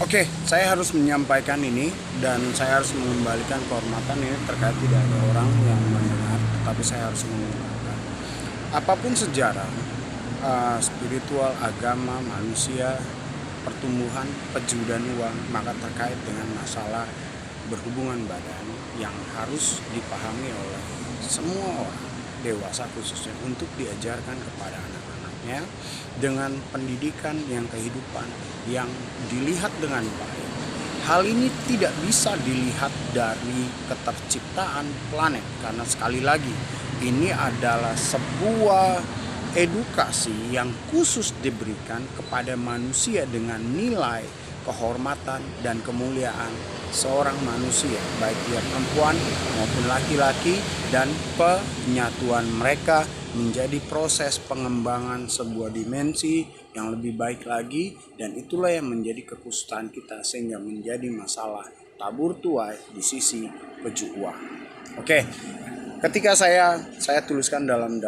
Oke, saya harus menyampaikan ini dan saya harus mengembalikan kehormatan ini terkait tidak ada orang yang mendengar, tapi saya harus mengungkapkan. Apapun sejarah, spiritual, agama, manusia, pertumbuhan, peju dan uang, maka terkait dengan masalah berhubungan badan yang harus dipahami oleh semua orang dewasa khususnya untuk diajarkan kepada anak-anaknya dengan pendidikan yang kehidupan yang dilihat dengan baik. Hal ini tidak bisa dilihat dari keterciptaan planet karena sekali lagi ini adalah sebuah edukasi yang khusus diberikan kepada manusia dengan nilai kehormatan dan kemuliaan seorang manusia, baik dia perempuan maupun laki-laki, dan penyatuan mereka menjadi proses pengembangan sebuah dimensi yang lebih baik lagi, dan itulah yang menjadi kekhususan kita sehingga menjadi masalah tabur tuai di sisi peju uang. Oke, ketika saya tuliskan dalam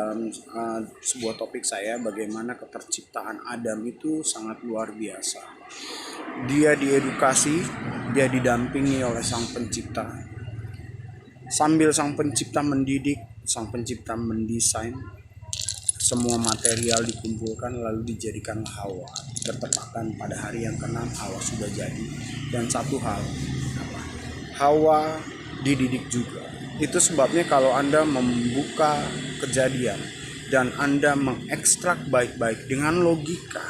sebuah topik saya bagaimana keterciptaan Adam itu sangat luar biasa. Dia diedukasi, dia didampingi oleh Sang Pencipta. Sambil Sang Pencipta mendidik, Sang Pencipta mendesain, semua material dikumpulkan lalu dijadikan Hawa. Bertepatan pada hari yang ke-6 Hawa sudah jadi. Dan satu hal, Hawa dididik juga. Itu sebabnya kalau Anda membuka Kejadian dan Anda mengekstrak baik-baik dengan logika,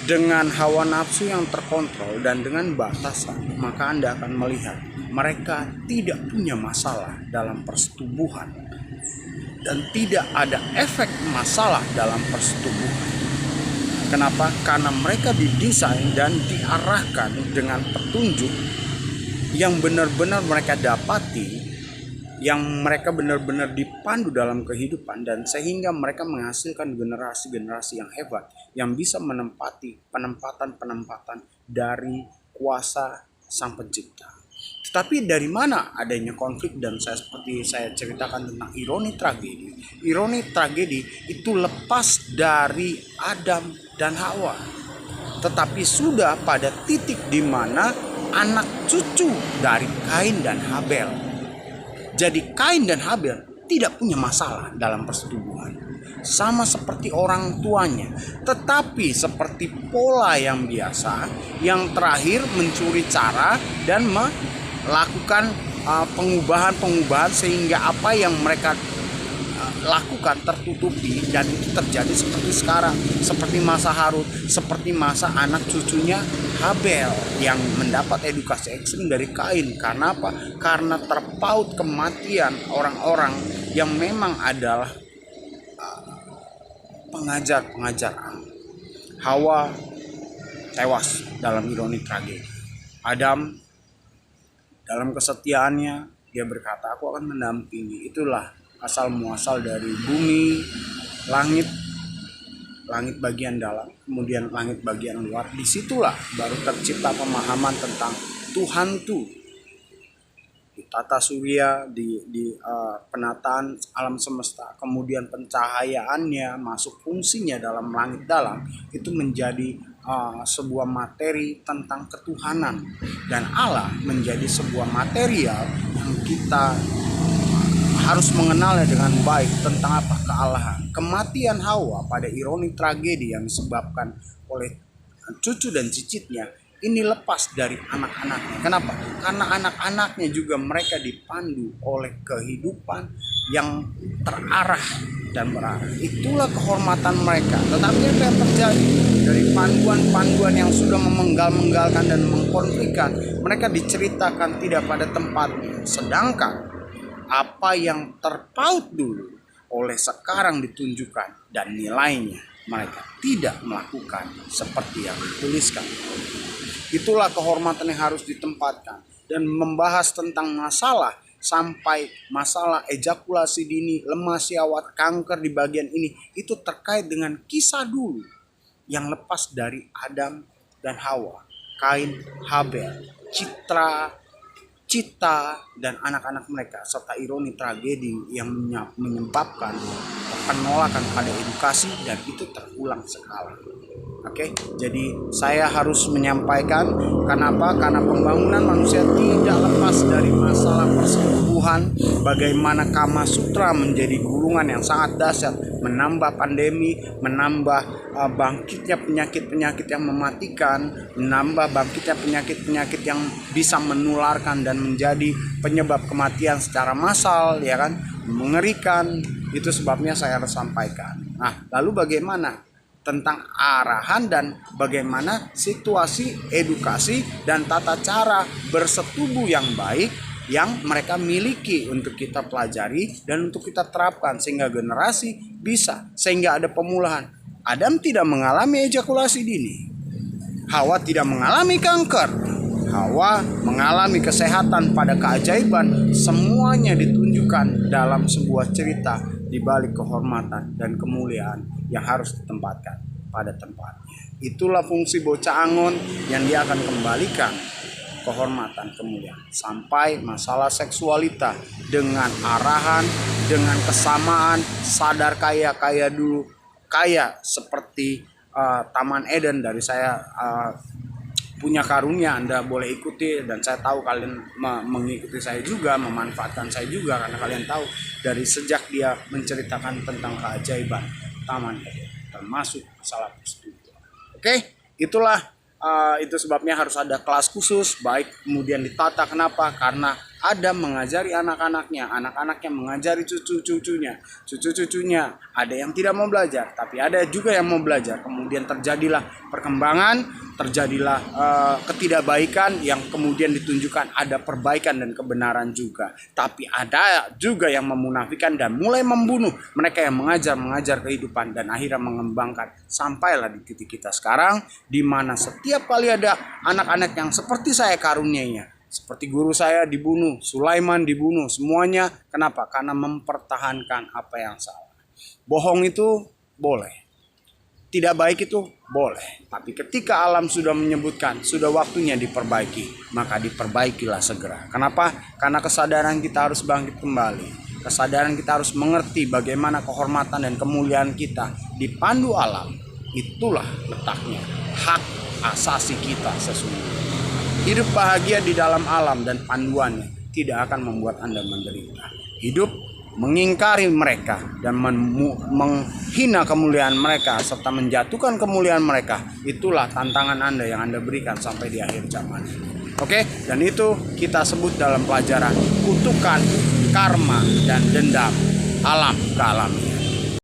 dengan hawa nafsu yang terkontrol dan dengan batasan, maka Anda akan melihat mereka tidak punya masalah dalam persetubuhan dan tidak ada efek masalah dalam persetubuhan. Kenapa? Karena mereka didesain dan diarahkan dengan petunjuk yang benar-benar mereka dapati, yang mereka benar-benar dipandu dalam kehidupan, dan sehingga mereka menghasilkan generasi-generasi yang hebat yang bisa menempati penempatan-penempatan dari kuasa Sang Pencipta. Tetapi dari mana adanya konflik? Dan seperti saya ceritakan tentang ironi tragedi. Ironi tragedi itu lepas dari Adam dan Hawa, tetapi sudah pada titik di mana anak cucu dari Kain dan Habel. Jadi Kain dan Habel tidak punya masalah dalam persetubuhan, sama seperti orang tuanya. Tetapi seperti pola yang biasa, yang terakhir mencuri cara dan melakukan pengubahan-pengubahan sehingga apa yang mereka lakukan tertutupi, dan itu terjadi seperti sekarang, seperti masa Harut, seperti masa anak cucunya Habel yang mendapat edukasi ekstrim dari Kain. Karena apa? Karena terpaut kematian orang-orang yang memang adalah pengajar-pengajar. Hawa tewas dalam ironi tragedi. Adam dalam kesetiaannya dia berkata, aku akan mendampingi. Itulah asal muasal dari bumi, langit bagian dalam, kemudian langit bagian luar. Disitulah baru tercipta pemahaman tentang Tuhan tuh di tata surya, di penataan alam semesta, kemudian pencahayaannya masuk fungsinya dalam langit dalam, itu menjadi sebuah materi tentang ketuhanan, dan Allah menjadi sebuah material yang kita harus mengenalnya dengan baik. Tentang apa? Kealahan. Kematian Hawa pada ironi tragedi yang disebabkan oleh cucu dan cicitnya ini lepas dari anak-anaknya. Kenapa? Karena anak-anaknya juga mereka dipandu oleh kehidupan yang terarah dan berarah. Itulah kehormatan mereka. Tetapi apa yang terjadi dari panduan-panduan yang sudah memenggal-menggalkan dan mengkonflikkan, mereka diceritakan tidak pada tempatnya. Sedangkan apa yang terpaut dulu oleh sekarang ditunjukkan, dan nilainya mereka tidak melakukan seperti yang dituliskan. Itulah kehormatan yang harus ditempatkan, dan membahas tentang masalah sampai masalah ejakulasi dini, lemah syahwat, kanker di bagian ini, itu terkait dengan kisah dulu yang lepas dari Adam dan Hawa, Kain, Habel, Cita dan anak-anak mereka, serta ironi tragedi yang menyebabkan penolakan pada edukasi, dan itu terulang sekarang. Oke, jadi saya harus menyampaikan. Kenapa? Karena pembangunan manusia tidak lepas dari masalah persembuhan. Bagaimana Kama Sutra menjadi gulungan yang sangat dahsyat, menambah pandemi, menambah bangkitnya penyakit-penyakit yang mematikan, menambah bangkitnya penyakit-penyakit yang bisa menularkan dan menjadi penyebab kematian secara massal, ya kan? Mengerikan. Itu sebabnya saya harus sampaikan. Nah, lalu bagaimana tentang arahan dan bagaimana situasi edukasi dan tata cara bersetubuh yang baik yang mereka miliki untuk kita pelajari dan untuk kita terapkan sehingga generasi bisa, sehingga ada pemulihan. Adam tidak mengalami ejakulasi dini, Hawa tidak mengalami kanker, Hawa mengalami kesehatan pada keajaiban. Semuanya ditunjukkan dalam sebuah cerita di balik kehormatan dan kemuliaan yang harus ditempatkan pada tempatnya. Itulah fungsi bocah Angon yang dia akan kembalikan kehormatan kemuliaan. Sampai masalah seksualita dengan arahan, dengan kesamaan, sadar kaya dulu, kaya seperti Taman Eden dari saya punya karunia, Anda boleh ikuti, dan saya tahu kalian mengikuti saya juga, memanfaatkan saya juga, karena kalian tahu dari sejak dia menceritakan tentang keajaiban Taman Eden, termasuk masalah persetubuhan. Oke, itulah itu sebabnya harus ada kelas khusus, baik kemudian ditata. Kenapa? Karena Adam mengajari anak-anaknya, anak-anaknya mengajari cucu-cucunya, cucu-cucunya. Ada yang tidak mau belajar, tapi ada juga yang mau belajar. Kemudian terjadilah perkembangan, terjadilah ketidakbaikan yang kemudian ditunjukkan ada perbaikan dan kebenaran juga. Tapi ada juga yang memunafikan dan mulai membunuh mereka yang mengajar kehidupan dan akhirnya mengembangkan. Sampailah di titik kita sekarang, di mana setiap kali ada anak-anak yang seperti saya karuniainya, seperti guru saya dibunuh, Sulaiman dibunuh, semuanya. Kenapa? Karena mempertahankan apa yang salah. Bohong itu boleh, tidak baik itu boleh. Tapi ketika alam sudah menyebutkan, sudah waktunya diperbaiki, maka diperbaikilah segera. Kenapa? Karena kesadaran kita harus bangkit kembali. Kesadaran kita harus mengerti bagaimana kehormatan dan kemuliaan kita dipandu alam. Itulah letaknya hak asasi kita sesungguhnya. Hidup bahagia di dalam alam dan panduannya tidak akan membuat Anda menderita. Hidup mengingkari mereka dan menghina kemuliaan mereka serta menjatuhkan kemuliaan mereka, itulah tantangan Anda yang Anda berikan sampai di akhir zaman. Oke, dan itu kita sebut dalam pelajaran kutukan, karma, dan dendam alam ke alam.